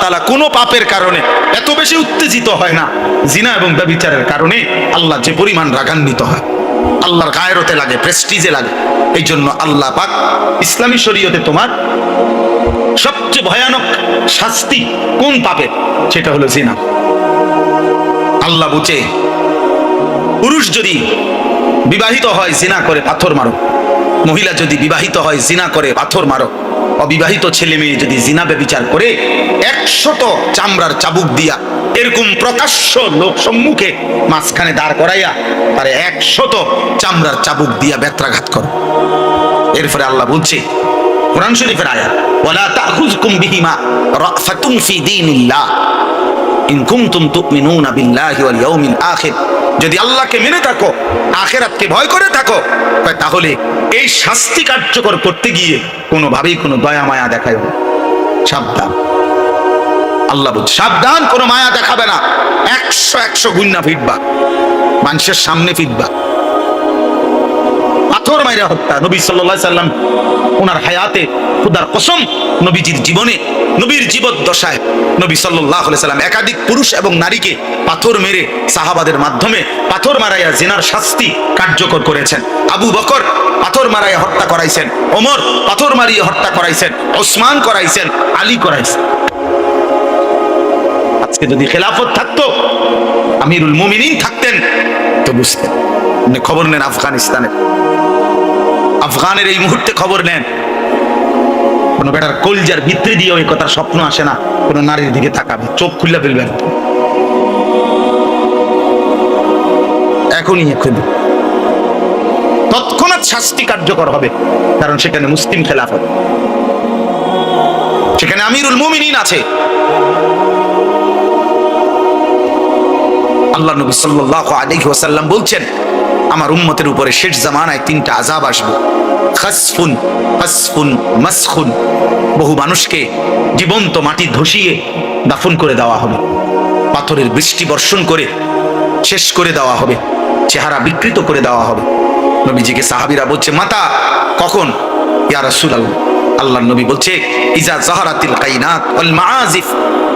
তাআলা কোনো পাপের কারণে এত বেশি উত্তেজিত হয় না, জিনা এবং ব্যভিচারের কারণে আল্লাহ যে পরিমাণ রাগান্বিত হয়, আল্লাহর গায়রতে লাগে, প্রেস্টিজে লাগে। এই জন্য আল্লাহ পাক ইসলামী শরীয়তে তোমার সবচেয়ে ভয়ানক শাস্তি কোন পাপের, সেটা হলো জিনা। আল্লাহ বুঝে পুরুষ যদি বিবাহিত হয় জিনা করে পাথর মারো, মহিলা যদি বিবাহিত হয় জিনা করে পাথর মারো, অবিবাহিত ছেলে মেয়ে যদি জিনা ব্যভিচার করে 100 চামড়ার চাবুক দিয়া এরকম প্রকাশ্য লোক সম্মুখে মাঝখানে দাঁড় করাইয়া তারে 100 চামড়ার চাবুক দিয়া বেত্রাঘাত করো। এরপরে আল্লাহ বলছে কোরআন শরীফের আয়াত, ওয়ালা তাখুযকুম বিহিমা রাফাতুন ফি দীনিল্লাহ ইন কুনতুম তুমিনুনা বিল্লাহি ওয়াল ইয়াউমিল আখির। যদি আল্লাহকে মেনে থাকো, আখিরাতকে ভয় করে থাকো, তাহলে এই শাস্তি কার্যকর করতে গিয়ে কোনোভাবেই কোনো দয়া মায়া দেখায় না। সাবধান, আল্লাহ বলছে সাবধান, কোনো মায়া দেখাবে না। 100 গুন্না ফিটবা, মানুষের সামনে ফিটবা। পাথর মাইরা হত্যা, নবী সাল্লাল্লাহু আলাইহি সাল্লাম ওনার হায়াতে খুদার কসম নবীজির জীবনে, নবীর জীবদ্দশায় নবী সাল্লাল্লাহু আলাইহি সাল্লাম একাধিক পুরুষ এবং নারীকে পাথর মেরে সাহাবাদের মাধ্যমে পাথর মারাইয়া জিনার শাস্তি কার্যকর করেছেন। আবু বকর পাথর মারাইয়া হত্যা করাইছেন, ওমর পাথর মারিয়ে হত্যা করাইছেন, ওসমান করাইছেন, আলী করাইছেন। আজকে যদি খেলাফত থাকতো, আমিরুল মুমিনিন থাকতেন, তো বুঝতেন। আপনি খবর নেন আফগানিস্তানের, আফগানের এই মুহূর্তে খবর নেন, কোন বেটার কলজার ভিতরে দিয়ে ওই কথার স্বপ্ন আসে না কোন নারীর দিকে তাকাবে, চোখ খুলে ফেলবেন এখনই। তৎক্ষণাৎ শাস্তি কার্যকর হবে, কারণ সেখানে মুসলিম খেলাফত, সেখানে আমিরুল মুমিনিন আছে। আল্লাহ নবী সাল্লাল্লাহু আলাইহি ওয়াসাল্লাম বলছেন, আমার উম্মতের উপরে শেষ জামানায় 3টা আযাব আসবে, খাসফুন, ফাসফুন, মাসখুন। বহু মানুষকে জীবন্ত মাটি ধসিয়ে দাফন করে দেওয়া হবে, পাথরের বৃষ্টি বর্ষণ করে শেষ করে দেওয়া হবে, চেহারা বিকৃত করে দেওয়া হবে। নবীজিকে সাহাবীরা বলছে, মাতা কখন? ইয়া রাসূলুল্লাহ, আল্লাহর নবী বলছে, ইজা যাহারাতিল কাইনাত ওয়াল মাআজিফ,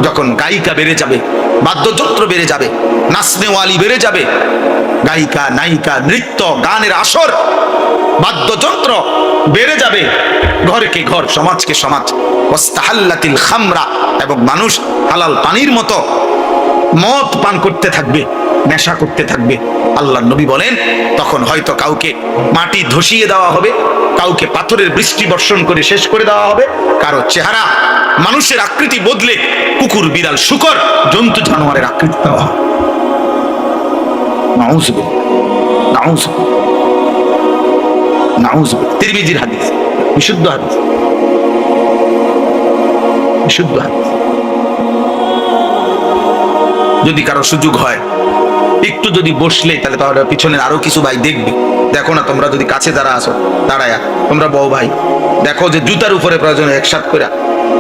যখন গায়িকা বেড়ে যাবে, বাদ্যযন্ত্র বেড়ে যাবে, নাচনেওয়ালি বেড়ে যাবে, গায়িকা নায়িকা, নৃত্য গানের আসর, বাদ্যযন্ত্র বেড়ে যাবে, ঘরকে ঘর, সমাজকে সমাজ, ওয়াস্তাহাল্লাতিল খামরা, এবং মানুষ হালাল পানির মতো মদ পান করতে থাকবে, নেশা করতে থাকবে। আল্লাহর নবী বলেন, তখন হয়তো কাউকে মাটি ধসিয়ে দেওয়া হবে, কাউকে পাথরের বৃষ্টি বর্ষণ করে শেষ করে দেওয়া হবে, কারো চেহারা মানুষের আকৃতি বদলে কুকুর, বিড়াল, শূকর, জন্তু জানোয়ারের আকৃতি দেওয়া হবে। নাউযুবিল্লাহ, নাউযুবিল্লাহ, নাউযুবিল্লাহ। তিরমিজির হাদিস, বিশুদ্ধ হাদিস, বিশুদ্ধ হাদিস। যদি কারো সুযোগ হয় একটু যদি বসলে, তাহলে পিছনের আরো কিছু ভাই দেখবে। দেখো না, তোমরা যদি কাছে যারা আসো দাঁড়ায়া, তোমরা বউ ভাই দেখো যে জুতার উপরে প্রয়োজনে একসাথ করে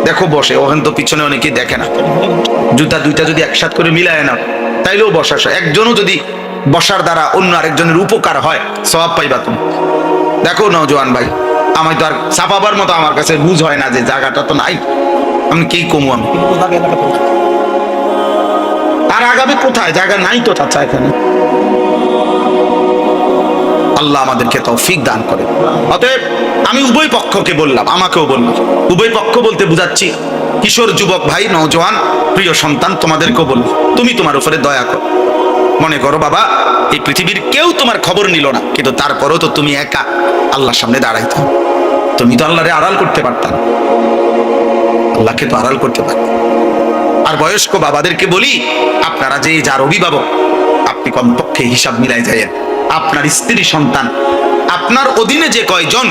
দেখো বসে, ওখানে তো পিছনে অনেকেই দেখে না। জুতা দুইটা যদি একসাথ করে মিলায় না, তাইলেও বসা, একজনও যদি বসার দ্বারা অন্য আরেকজনের উপকার হয়, সওয়াব পাইবা তুমি। দেখো নওজোয়ান ভাই, আমি তো আর চাপাবার মতো আমার কাছে বুঝ হয় না, যে জায়গাটা তো নাই, আমি কি কমু, আমি আর আগামী কোথায়, জায়গা নাই তো চাচা এখানে। আল্লাহ আমাদেরকে তৌফিক দান করে। অতএব আমি উভয় পক্ষকে বললাম, আমাকেও বললাম, উভয় পক্ষ বলতে বুঝাচ্ছি কিশোর, যুবক ভাই, নওজোয়ান, প্রিয় সন্তান, তোমাদেরকেও বলবো, তুমি তোমার উপরে দয়া করো। মনে করো বাবা, এই পৃথিবীর কেউ তোমার খবর নিল না, কিন্তু তারপরেও তো তুমি একা আল্লাহর সামনে দাঁড়াইতে, তুমি তো আল্লাহরে আড়াল করতে পারতাম, আল্লাহকে তো আড়াল করতে পারতাম। আর বয়স্ক বাবাদেরকে বলি, আপনারা যে যার অভিভাবক, আপনি কমপক্ষে হিসাব মিলাই যায়, আপনার স্ত্রী সন্তান, আপনার অধীনে যে কয়জন,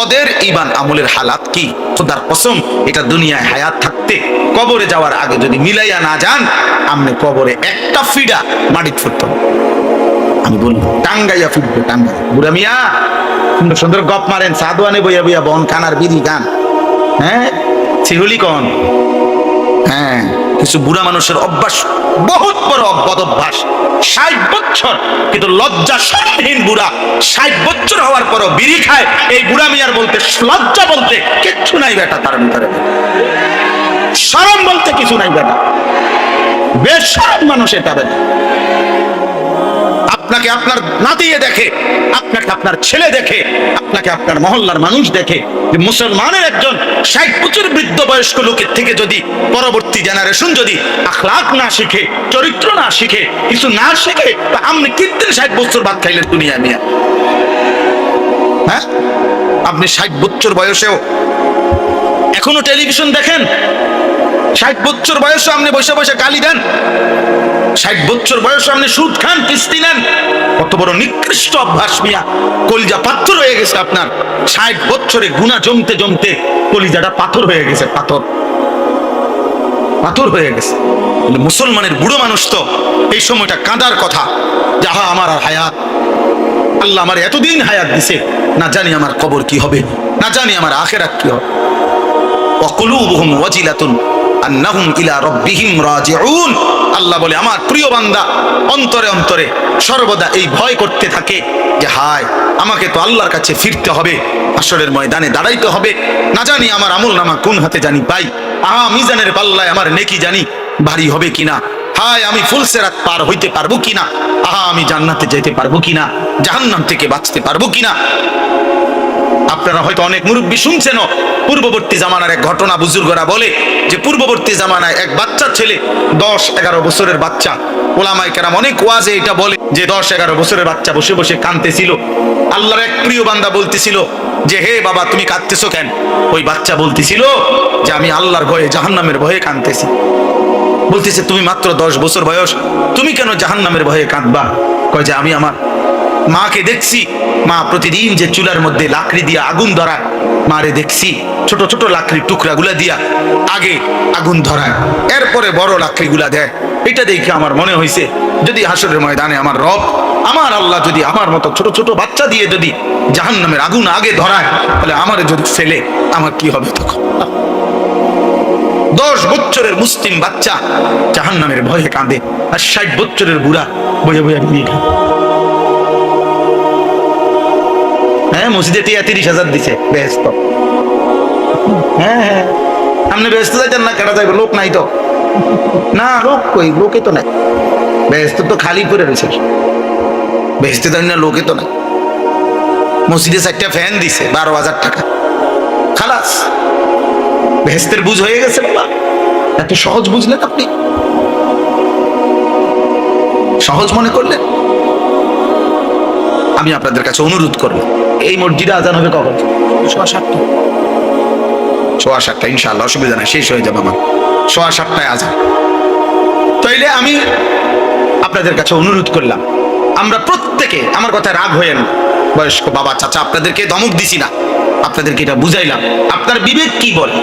ওদের ঈমান আমলের হালাত কি, খোদার কসম, এটা দুনিয়ায় হায়াত থাকতে কবরে যাওয়ার আগে যদি মিলাইয়া না যান, আপনি কবরে একটা ফিডা মাটি ফুটত, আমি বলবো টাঙ্গাইয়া ফুটবো, টাঙ্গাই। বুড়া মিয়া সুন্দর সুন্দর গপ মারেন, সাদওয়ানে বইয়া বইয়া বন খানার বিড়ি গান, হ্যাঁ শিহুলি কন, হ্যাঁ, কিছু বুড়া মানুষের অভ্যাস, বহুত বড় বদ অভ্যাস। 60 বছর কিন্তু লজ্জা শরীরহীন বুড়া, 60 বছর হওয়ার পরও বিড়ি খায়। এই বুড়া মিয়ার বলতে, লজ্জা বলতে কিচ্ছু নাই বেটা তার ভিতরে। শরম বলতে কিছু নাই বেটা, বেশরম মানুষ এটা বেটা। আপনাকে আপনার নাতিয়ে দেখে, আপনাকে আপনার ছেলে দেখে, আপনাকে আপনার মহল্লার মানুষ দেখে যে মুসলমানের একজন 60 বছর বৃদ্ধ বয়স্ক লোকের থেকে যদি পরবর্তী জেনারেশন যদি আখলাক না শিখে, চরিত্র না শিখে, কিছু না শিখে, তা আপনি কিনতেন 60 বছর ভাত খাইলেন দুনিয়া মিয়া? হ্যাঁ, আপনি 60 বছর বয়সেও এখনো টেলিভিশন দেখেন? 60 বছর বয়সে আপনি বসে বসে গালি দেন? 60 বছর বয়সে আপনি সুদ খান, কিস্তি নেন? কত বড় নিকৃষ্ট অভ্যাস মিয়া, কলিজা পাথর হয়ে গেছে আপনার। 60 বছরে গুনাহ জমতে জমতে কলিজাটা পাথর হয়ে গেছে, পাথর পাথর হয়ে গেছে। মুসলমানের বুড়ো মানুষ তো এই সময়টা কাঁদার কথা, যাহা আমার আর হায়াত, আল্লাহ আমার এতদিন হায়াত দিছে, না জানি আমার কবর কি হবে, না জানি আমার আখিরাত কি হবে। ওয়াকুলুবুহুম ওয়াজিলাতুন আন্নাহুম ইলা রাব্বিহিম রাজিউন। আল্লাহ বলে আমার প্রিয় বান্দা অন্তরে অন্তরে সর্বদা এই ভয় করতে থাকে যে হায়, আমাকে তো আল্লাহর কাছে ফিরতে হবে, হাসরের ময়দানে দাঁড়াইতে হবে, না জানি আমার আমলনামা কোন হাতে জানি পাই, মিজানের পাল্লায় আমার নেকি জানি ভারী হবে কিনা, হায় আমি ফুলসিরাত পার হইতে পারবো কিনা, আমি জান্নাতে যেতে পারবো কিনা, জাহান্নাম থেকে বাঁচতে পারবো কিনা। আপনারা হয়তো অনেক মুরব্বী শুনছেন, পূর্ববর্তী জামানার এক ঘটনা বুজুর্গরা বলে যে পূর্ববর্তী জামানায় এক বাচ্চা ছেলে, 10-11 বছরের বাচ্চা, ওলামায়ে কেরাম অনেক ওয়াজে এটা বলে যে 10-11 বছরের বাচ্চা বসে বসে কাঁদতেছিল। আল্লাহর এক প্রিয় বান্দা বলতেছিল যে হে বাবা তুমি কাঁদতেছো কেন? ওই বাচ্চা বলতেছিল যে আমি আল্লাহর ভয়ে, জাহান্নামের ভয়ে কাঁদতেছি। বলতেছে তুমি মাত্র 10 বছর বয়স, তুমি কেন জাহান্নামের ভয়ে কাঁদবা? কয় যে আমি আমার মাকে দেখছি, মা প্রতিদিন যে চুলার মধ্যে লাকড়ি দিয়া আগুন ধরায়, মারে দেখছি ছোট ছোট লাকড়ির টুকরাগুলা দিয়া আগে আগুন ধরায়, এরপরে বড় লাকড়িগুলা দেয়। এটা দেখে আমার মনে হয়েছে যদি হাসরের ময়দানে আমার রব, আমার আল্লাহ যদি আমার মতো ছোট ছোট বাচ্চা দিয়ে যদি জাহান্নামের আগুন আগে ধরায়, তাহলে আমারে যদি ফেলে আমার কি হবে তখন? 10 বছরের মুসলিম বাচ্চা জাহান্নামের ভয়ে কাঁদে, আর 60 বছরের বুড়া বয়ে বয়ে নিয়ে খায়। হ্যাঁ, মসজিদে 30,000 দিছে বেহেশত। হ্যাঁ, আপনি বেহেশত যাইতেন না, কেটা যাইবে? লোক নাই তো, না লোক কই, লোকে তো নাই, বেহেশত তো খালি পড়ে রয়েছে, বেহেশতে জানি না, লোকে তো নাই। মসজিদে 4টা ফ্যান দিছে, 12,000 টাকা, খালাস বেহেশতের বুঝ হয়ে গেছে। বাবা এত সহজ বুঝলেন আপনি, সহজ মনে করলেন। আমি আপনাদের কাছে অনুরোধ করব, এই মসজিদে আজান হবে কখন? 7:15 ইনশাআল্লাহ, অসুবিধা নাই, শেষ হয়ে যাবে আমার 7:15 আজান। তাইলে আমি আপনাদের কাছে অনুরোধ করলাম, আমরা প্রত্যেকে, আমার কথায় রাগ হয়েন বয়স্ক বাবা চাচা, আপনাদেরকে ধমক দিছি না, আপনাদেরকে এটা বুঝাইলাম। আপনার বিবেক কি বলে,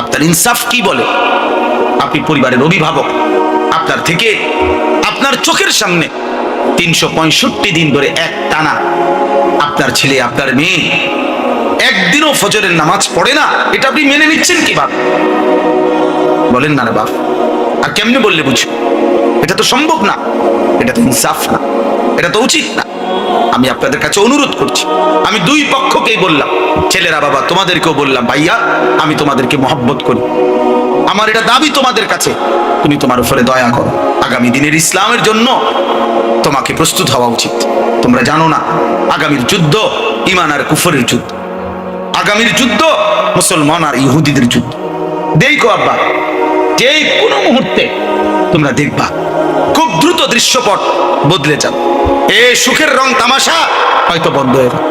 আপনার ইনসাফ কি বলে? আপনি পরিবারের অভিভাবক, আপনার থেকে আপনার চোখের সামনে 365 দিন ধরে এক টানা আপনার ছেলে, আপনার মেয়ে একদিনও ফজরের নামাজ পড়ে না, এটা আপনি মেনে নিচ্ছেন কিভাবে? বলেন না রে বাপ, আর কেমনে বললে বুঝো? এটা তো সম্ভব না, এটা তো ইনসাফ না, এটা তো উচিত না। আমি আপনাদের কাছে অনুরোধ করছি, আমি দুই পক্ষকেই বললাম, ছেলেরা বাবা তোমাদেরকেও বললাম, ভাইয়া আমি তোমাদেরকে মহব্বত করি, আমার এটা দাবি তোমাদের কাছে, তুমি তোমার উপরে দয়া করো, আগামী দিনের ইসলামের জন্য তোমাকে প্রস্তুত হওয়া উচিত। তোমরা জানো না আগামীর যুদ্ধ ঈমান আর কুফরের যুদ্ধ, আগামীর যুদ্ধ মুসলমান আর ইহুদিদের যুদ্ধ। দেখো আব্বা, যে কোনো মুহূর্তে তোমরা দেখবা খুব দ্রুত দৃশ্যপট বদলে যাবে, এই সুখের রং তামাশা হয়তো বন্ধ হয়ে যাবে।